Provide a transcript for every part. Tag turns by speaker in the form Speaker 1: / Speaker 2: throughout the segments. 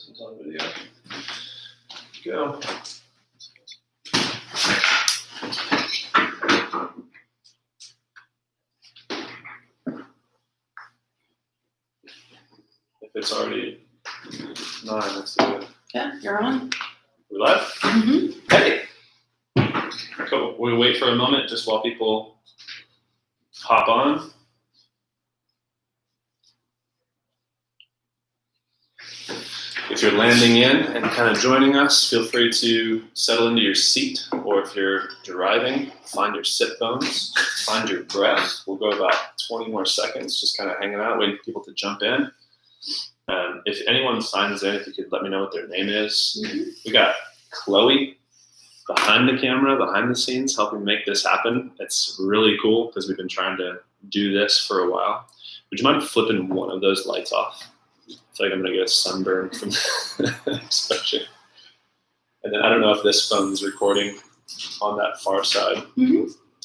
Speaker 1: This one's on video. Go. If it's already 9, let's do it.
Speaker 2: Yeah, you're on.
Speaker 1: We live?
Speaker 2: Mm-hmm.
Speaker 1: Hey! Cool. We'll wait for a moment just while people hop on. If you're landing in and kind of joining us, feel free to settle into your seat, or if you're driving, find your sit bones, find your breath. We'll go about 20 more seconds, just kind of hanging out, waiting for people to jump in. If anyone signs in, if you could let me know what their name is.
Speaker 2: Mm-hmm.
Speaker 1: We got Chloe behind the camera, behind the scenes, helping make this happen. It's really cool because we've been trying to do this for a while. Would you mind flipping one of those lights off? I feel like I'm going to get a sunburn from the exposure. And then I don't know if this phone's recording on that far side.
Speaker 2: Mm-hmm.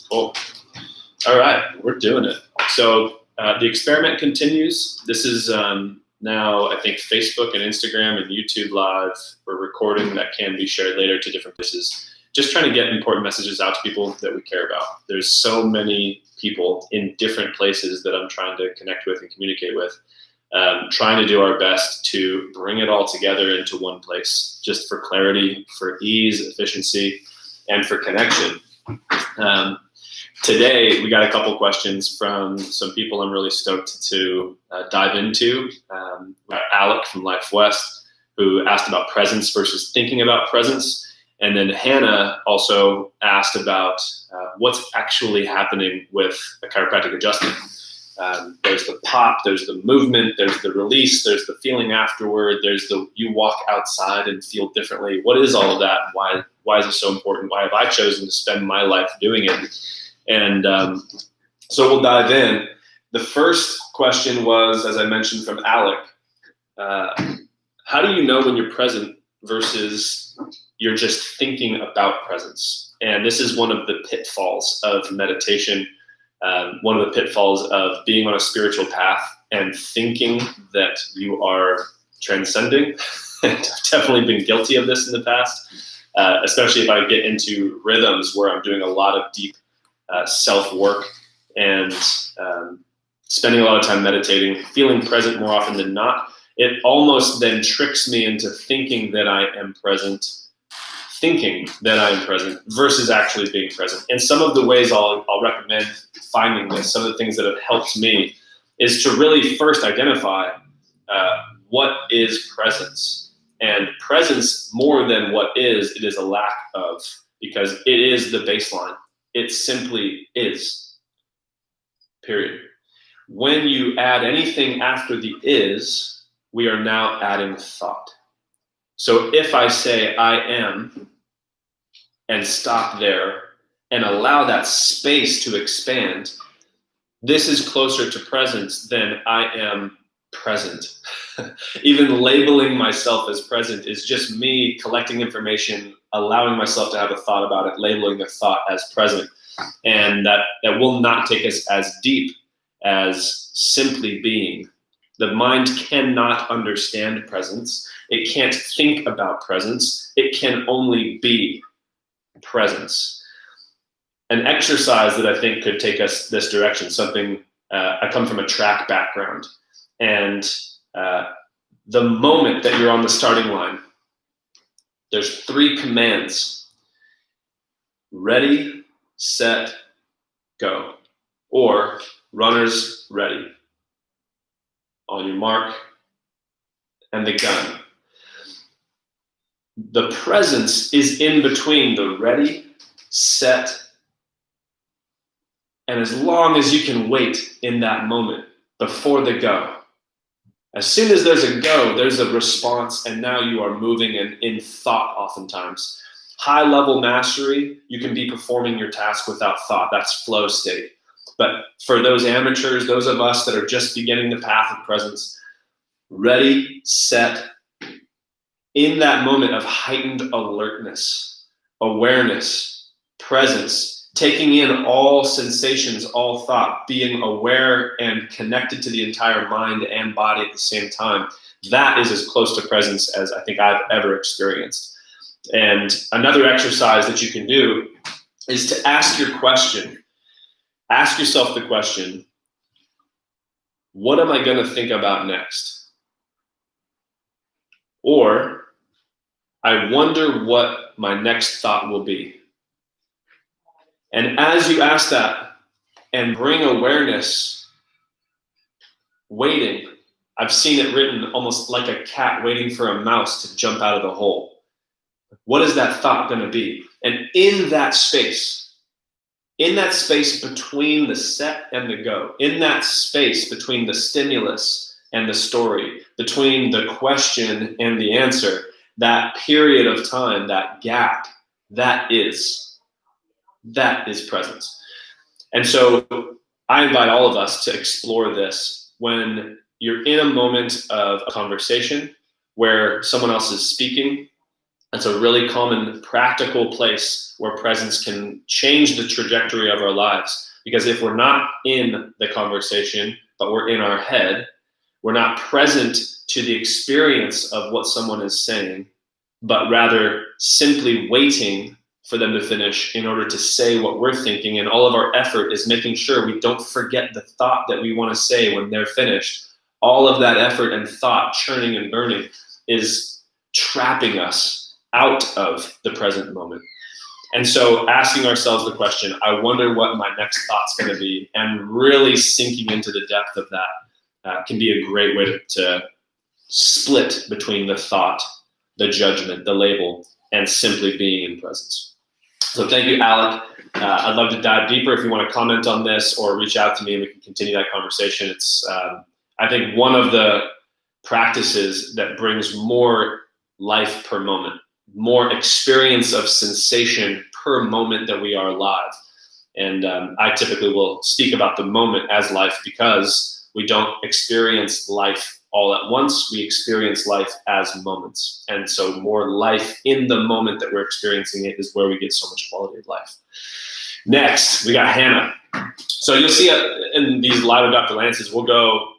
Speaker 1: Cool. All right, we're doing it. So the experiment continues. This is now, I think, Facebook and Instagram and YouTube Live. We're recording that can be shared later to different places. Just trying to get important messages out to people that we care about. There's so many people in different places that I'm trying to connect with and communicate with. Trying to do our best to bring it all together into one place, just for clarity, for ease, efficiency, and for connection. Today, we got a couple questions from some people I'm really stoked to dive into. Alec from Life West, who asked about presence versus thinking about presence. And then Hannah also asked about what's actually happening with a chiropractic adjustment. There's the pop, there's the movement, there's the release, there's the feeling afterward, there's the you walk outside and feel differently. What is all of that? Why is it so important? Why have I chosen to spend my life doing it? And so we'll dive in. The first question was, as I mentioned, from Alec. How do you know when you're present versus you're just thinking about presence? And this is one of the pitfalls of meditation. One of the pitfalls of being on a spiritual path and thinking that you are transcending. I've definitely been guilty of this in the past, especially if I get into rhythms where I'm doing a lot of deep self-work and spending a lot of time meditating, feeling present more often than not. It almost then tricks me into thinking that I am present versus actually being present. And some of the ways I'll recommend finding this, some of the things that have helped me, is to really first identify what is presence. And presence, more than what is, it is a lack of, because it is the baseline. It simply is, period. When you add anything after the is, we are now adding thought. So if I say I am and stop there and allow that space to expand, this is closer to presence than I am present. Even labeling myself as present is just me collecting information, allowing myself to have a thought about it, labeling the thought as present. And that will not take us as deep as simply being. The mind cannot understand presence. It can't think about presence. It can only be presence. An exercise that I think could take us this direction, something, I come from a track background, and the moment that you're on the starting line, there's 3 commands: ready, set, go, or runners ready. On your mark, and the gun. The presence is in between the ready, set, and as long as you can wait in that moment before the go. As soon as there's a go, there's a response, and now you are moving in thought oftentimes. High-level mastery, you can be performing your task without thought. That's flow state. But for those amateurs, those of us that are just beginning the path of presence, ready, set, in that moment of heightened alertness, awareness, presence, taking in all sensations, all thought, being aware and connected to the entire mind and body at the same time, That is as close to presence as I think I've ever experienced. And another exercise that you can do is to ask yourself the question, what am I going to think about next? Or, I wonder what my next thought will be. And as you ask that and bring awareness, waiting, I've seen it written almost like a cat waiting for a mouse to jump out of the hole. What is that thought going to be? And in that space between the set and the go, in that space between the stimulus and the story, between the question and the answer, that period of time, that gap, that is presence. And so I invite all of us to explore this when you're in a moment of a conversation where someone else is speaking. That's a really common practical place where presence can change the trajectory of our lives. Because if we're not in the conversation, but we're in our head, we're not present to the experience of what someone is saying, but rather simply waiting for them to finish in order to say what we're thinking. And all of our effort is making sure we don't forget the thought that we want to say when they're finished. All of that effort and thought churning and burning is trapping us out of the present moment. And so asking ourselves the question, I wonder what my next thought's going to be, and really sinking into the depth of that can be a great way to split between the thought, the judgment, the label, and simply being in presence. So thank you, Alec. I'd love to dive deeper if you want to comment on this or reach out to me and we can continue that conversation. It's, I think, one of the practices that brings more life per moment, more experience of sensation per moment that we are alive. And I typically will speak about the moment as life because we don't experience life all at once. We experience life as moments. And so more life in the moment that we're experiencing it is where we get so much quality of life. Next, we got Hannah. So you'll see in these live with Dr. Lance's, we'll go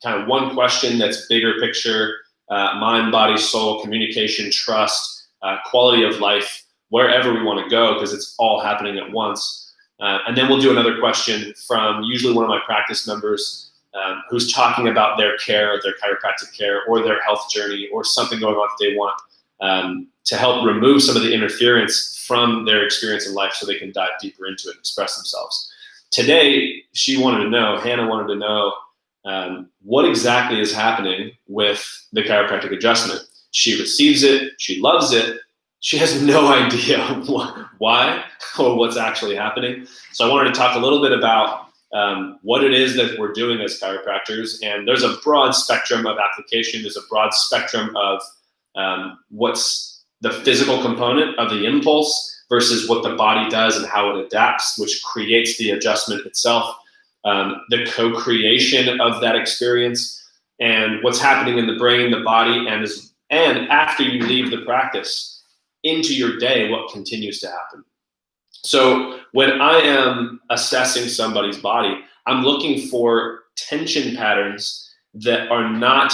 Speaker 1: kind of one question that's bigger picture, mind, body, soul, communication, trust, quality of life, wherever we want to go, because it's all happening at once. And then we'll do another question from usually one of my practice members who's talking about their care, their chiropractic care, or their health journey, or something going on that they want to help remove some of the interference from their experience in life so they can dive deeper into it and express themselves. Today, Hannah wanted to know what exactly is happening with the chiropractic adjustment. She receives it, she loves it, she has no idea why or what's actually happening. So I wanted to talk a little bit about what it is that we're doing as chiropractors. And there's a broad spectrum of application. There's a broad spectrum of what's the physical component of the impulse versus what the body does and how it adapts, which creates the adjustment itself, the co-creation of that experience, and what's happening in the brain, the body, and after you leave the practice into your day, what continues to happen. So when I am assessing somebody's body, I'm looking for tension patterns that are not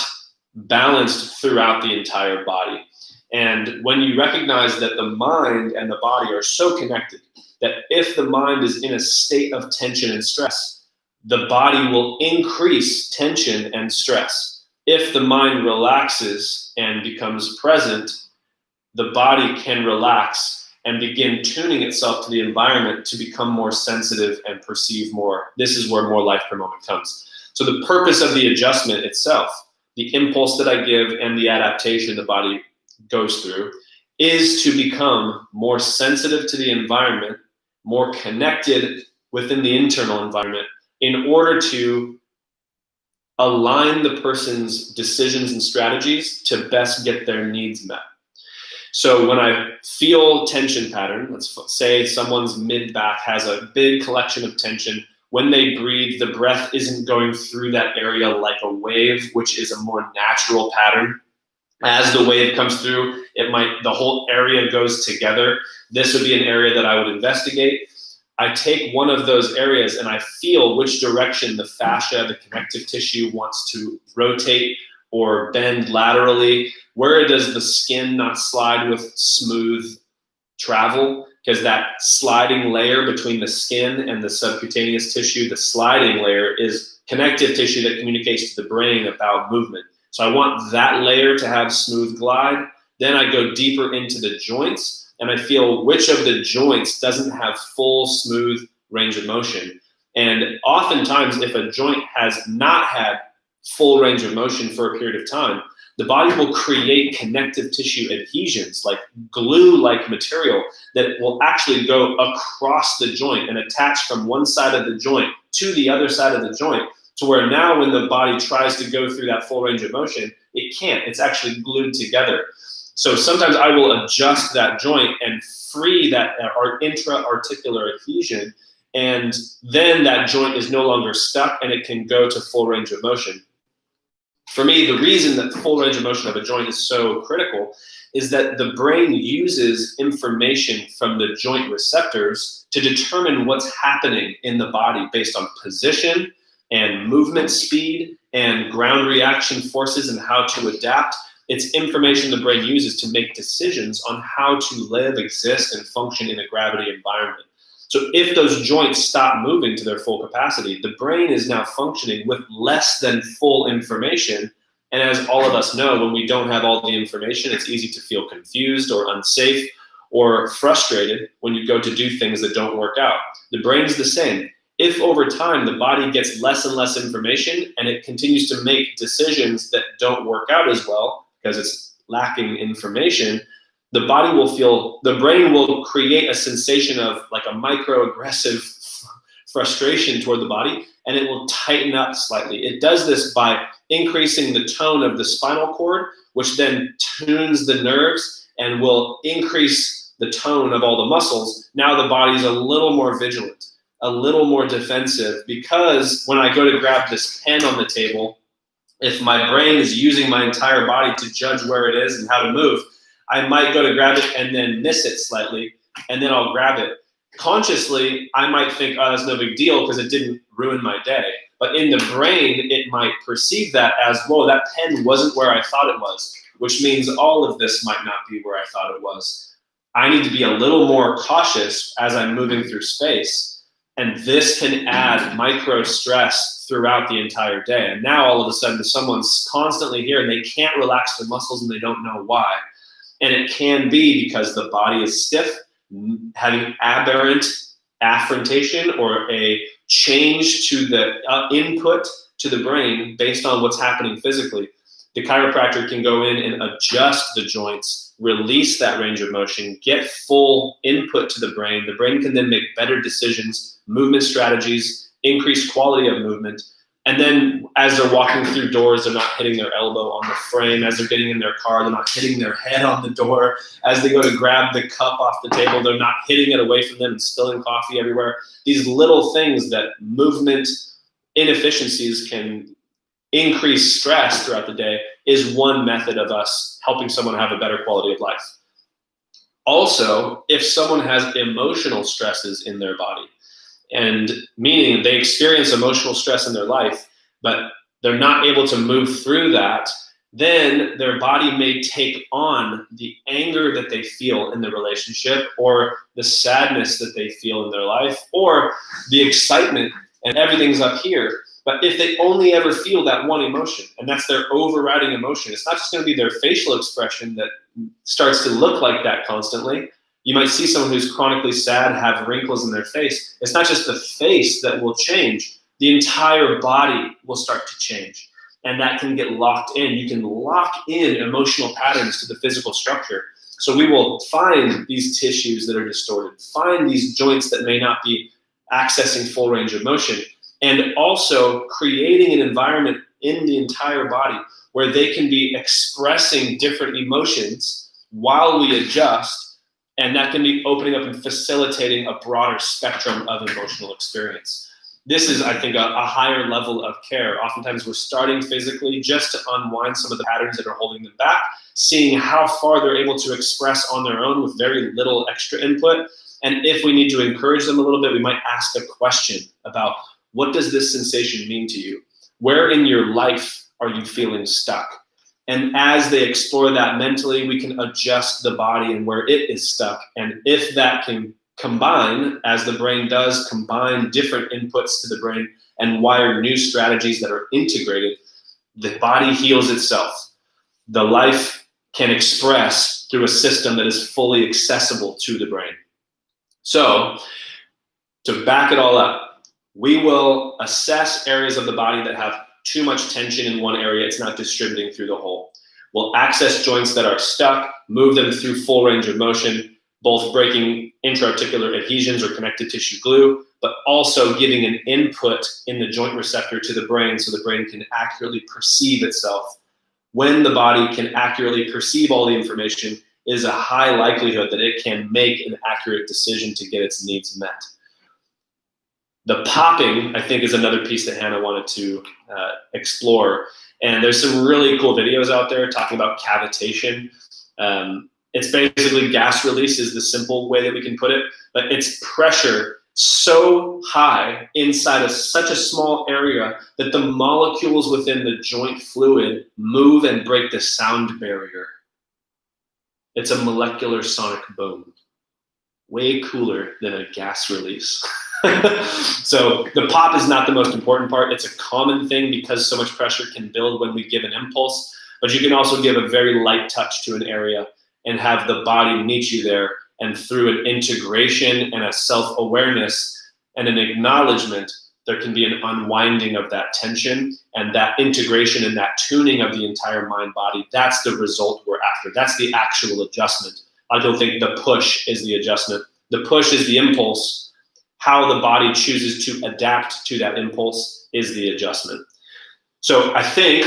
Speaker 1: balanced throughout the entire body. And when you recognize that the mind and the body are so connected, that if the mind is in a state of tension and stress, the body will increase tension and stress. If the mind relaxes and becomes present, the body can relax and begin tuning itself to the environment to become more sensitive and perceive more. This is where more life per moment comes. So the purpose of the adjustment itself, the impulse that I give and the adaptation the body goes through, is to become more sensitive to the environment, more connected within the internal environment in order to align the person's decisions and strategies to best get their needs met. So when I feel tension pattern, let's say someone's mid-back has a big collection of tension. When they breathe, the breath isn't going through that area like a wave, which is a more natural pattern. As the wave comes through, the whole area goes together. This would be an area that I would investigate. I take one of those areas and I feel which direction the fascia, the connective tissue, wants to rotate, or bend laterally? Where does the skin not slide with smooth travel? Because that sliding layer between the skin and the subcutaneous tissue, the sliding layer, is connective tissue that communicates to the brain about movement. So I want that layer to have smooth glide. Then I go deeper into the joints, and I feel which of the joints doesn't have full smooth range of motion. And oftentimes, if a joint has not had full range of motion for a period of time, the body will create connective tissue adhesions, like glue-like material, that will actually go across the joint and attach from one side of the joint to the other side of the joint, to where now when the body tries to go through that full range of motion, it can't. It's actually glued together. So sometimes I will adjust that joint and free that intra-articular adhesion, and then that joint is no longer stuck and it can go to full range of motion. For me, the reason that the full range of motion of a joint is so critical is that the brain uses information from the joint receptors to determine what's happening in the body based on position and movement speed and ground reaction forces and how to adapt. It's information the brain uses to make decisions on how to live, exist, and function in a gravity environment. So if those joints stop moving to their full capacity, the brain is now functioning with less than full information. And as all of us know, when we don't have all the information, it's easy to feel confused or unsafe or frustrated when you go to do things that don't work out. The brain's the same. If over time the body gets less and less information and it continues to make decisions that don't work out as well because it's lacking information, the brain will create a sensation of like a microaggressive frustration toward the body, and it will tighten up slightly. It does this by increasing the tone of the spinal cord, which then tunes the nerves and will increase the tone of all the muscles. Now the body's a little more vigilant, a little more defensive, because when I go to grab this pen on the table, if my brain is using my entire body to judge where it is and how to move, I might go to grab it and then miss it slightly, and then I'll grab it. Consciously, I might think, oh, that's no big deal because it didn't ruin my day. But in the brain, it might perceive that as, whoa, that pen wasn't where I thought it was, which means all of this might not be where I thought it was. I need to be a little more cautious as I'm moving through space. And this can add micro stress throughout the entire day. And now all of a sudden, someone's constantly here and they can't relax their muscles and they don't know why. And it can be because the body is stiff, having aberrant affrontation or a change to the input to the brain based on what's happening physically. The chiropractor can go in and adjust the joints, release that range of motion, get full input to the brain. The brain can then make better decisions, movement strategies, increase quality of movement. And then as they're walking through doors, they're not hitting their elbow on the frame. As they're getting in their car, they're not hitting their head on the door. As they go to grab the cup off the table, they're not hitting it away from them and spilling coffee everywhere. These little things that movement inefficiencies can increase stress throughout the day is one method of us helping someone have a better quality of life. Also, if someone has emotional stresses in their body, and meaning they experience emotional stress in their life, but they're not able to move through that, then their body may take on the anger that they feel in the relationship, or the sadness that they feel in their life, or the excitement, and everything's up here. But if they only ever feel that one emotion, and that's their overriding emotion, it's not just going to be their facial expression that starts to look like that constantly. You might see someone who's chronically sad have wrinkles in their face. It's not just the face that will change. The entire body will start to change. And that can get locked in. You can lock in emotional patterns to the physical structure. So we will find these tissues that are distorted, find these joints that may not be accessing full range of motion, and also creating an environment in the entire body where they can be expressing different emotions while we adjust. And that can be opening up and facilitating a broader spectrum of emotional experience. This is, I think, a higher level of care. Oftentimes we're starting physically just to unwind some of the patterns that are holding them back, seeing how far they're able to express on their own with very little extra input. And if we need to encourage them a little bit, we might ask a question about, what does this sensation mean to you? Where in your life are you feeling stuck? And as they explore that mentally, we can adjust the body and where it is stuck. And if that can combine, as the brain does, combine different inputs to the brain and wire new strategies that are integrated, the body heals itself. The life can express through a system that is fully accessible to the brain. So, to back it all up, we will assess areas of the body that have too much tension in one area, it's not distributing through the whole. We'll access joints that are stuck, move them through full range of motion, both breaking intra-articular adhesions or connective tissue glue, but also giving an input in the joint receptor to the brain so the brain can accurately perceive itself. When the body can accurately perceive all the information, it is a high likelihood that it can make an accurate decision to get its needs met. The popping, I think, is another piece that Hannah wanted to explore. And there's some really cool videos out there talking about cavitation. It's basically gas release is the simple way that we can put it, but it's pressure so high inside of such a small area that the molecules within the joint fluid move and break the sound barrier. It's a molecular sonic boom. Way cooler than a gas release. So the pop is not the most important part. It's a common thing because so much pressure can build when we give an impulse, but you can also give a very light touch to an area and have the body meet you there. And through an integration and a self-awareness and an acknowledgement, there can be an unwinding of that tension and that integration and that tuning of the entire mind-body. That's the result we're after. That's the actual adjustment. I don't think the push is the adjustment. The push is the impulse. How the body chooses to adapt to that impulse is the adjustment. So I think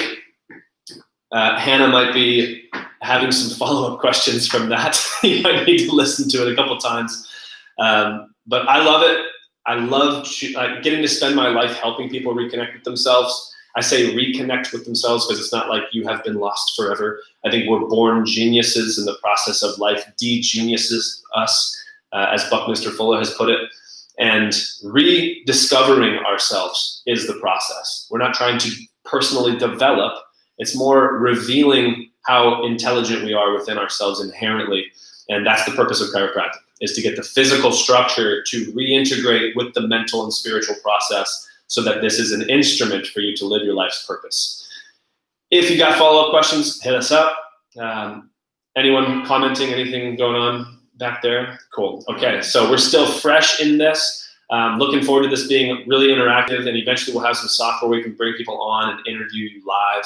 Speaker 1: Hannah might be having some follow-up questions from that. You might need to listen to it a couple times. But I love it. I love getting to spend my life helping people reconnect with themselves. I say reconnect with themselves because it's not like you have been lost forever. I think we're born geniuses in the process of life, de-geniuses us, as Buckminster Fuller has put it. And rediscovering ourselves is the process. We're not trying to personally develop. It's more revealing how intelligent we are within ourselves inherently. And that's the purpose of chiropractic, is to get the physical structure to reintegrate with the mental and spiritual process so that this is an instrument for you to live your life's purpose. If you got follow-up questions, hit us up. Anyone commenting, anything going on back there? Cool. Okay, so we're still fresh in this. Looking forward to this being really interactive, and eventually we'll have some software where we can bring people on and interview you live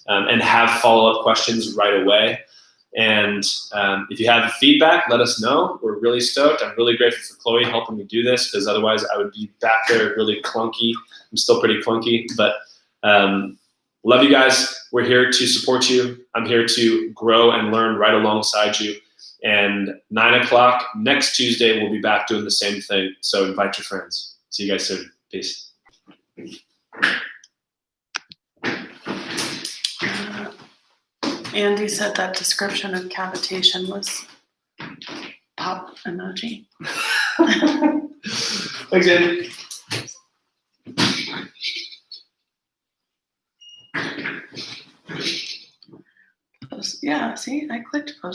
Speaker 1: and have follow-up questions right away. And if you have feedback, let us know. We're really stoked. I'm really grateful for Chloe helping me do this, because otherwise I would be back there really clunky. I'm still pretty clunky, but love you guys. We're here to support you. I'm here to grow and learn right alongside you. And 9 o'clock next Tuesday, we'll be back doing the same thing. So invite your friends. See you guys soon. Peace.
Speaker 2: Andy said that description of cavitation was pop emoji.
Speaker 1: Thanks, Andy.
Speaker 2: Yeah, see, I clicked post.